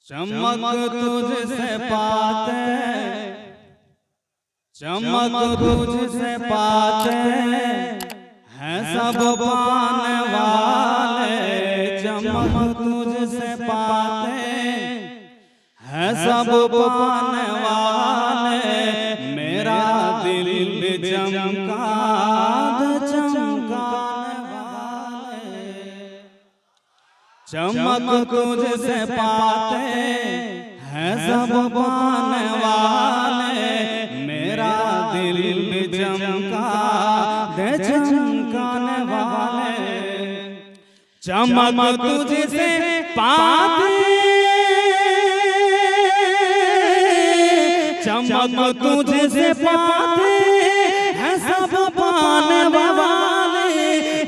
चमक तुझसे पाते, चमक तुझसे पाते हैं सब पाने वाले। चमक तुझसे पाते हैं सब पाने वाले। मेरा दिल भी चमका चमकाने वाले। चमक तुझसे पाते हैं सब पाने वाले। मेरा दिल भी चमका दे चमकाने वाले। चमक तुझसे पाते, चमक तुझसे पाते हैं सब पाने वाले।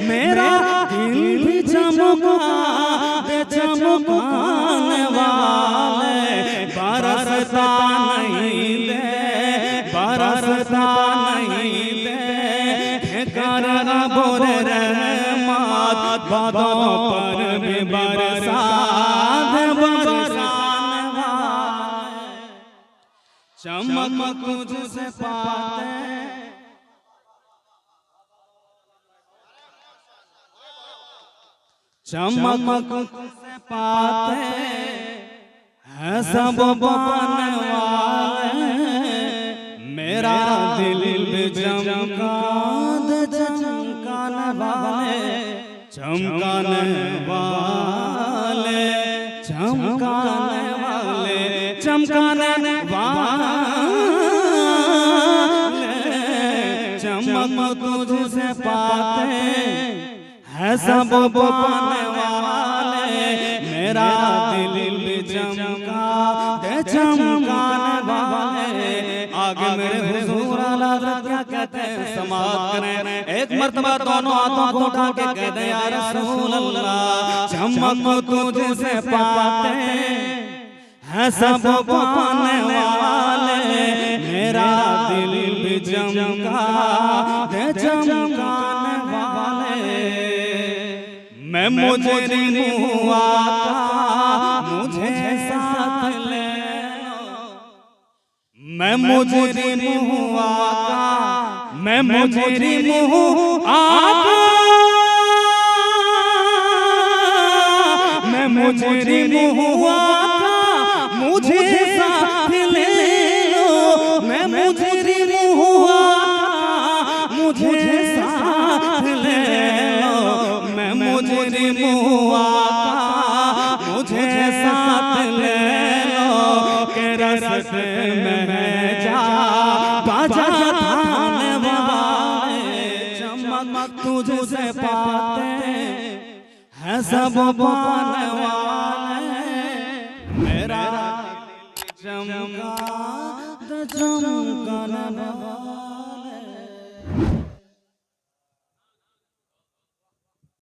मेरा दिल भी चमका दे चमकाने वाले। बरसता नहीं दे, बरसता नहीं दे कर बोरे रहमत। बादों पर भी बरसात बरसाने वाले। चमक तुझसे पाते, चमक तुझसे पाते हैं सब पाने वाले। मेरा दिल भी चमका दे चमकाने वाले। चमकाने वाले, चमकाने वाले, चमकाने वाले। चमक तुझसे पाते हैं सब पाने वाले। मेरा दिल भी चमका दे चमकाने वाले। आगे मेरे हुजूर आला क्या कहते हैं, समाअत करें। एक मर्तबा दोनों हाथों को उठा के कह दे या रसूल अल्लाह। चमक तुझसे पाते हैं सब पाने वाले। मेरा दिल भी चमका दे चमकाने वाले। मैं मुजरिम हुआ मुझे साथ ले लो। मैं मुजरिम हुआ, मैं मुजरिम हूँ आका। मैं मुजरिम हुआ मुझे साथ ले लो। मैं मुजरिम हुआ मुझे साथ ले लो। मैं मुजरिम हुआ मुझे साथ ले लो। के रस्ते में जा बाजा थाने वाले। चमक तुझसे पाते हैं सब पाने वाले। मेरा चमका चमकाने वाले।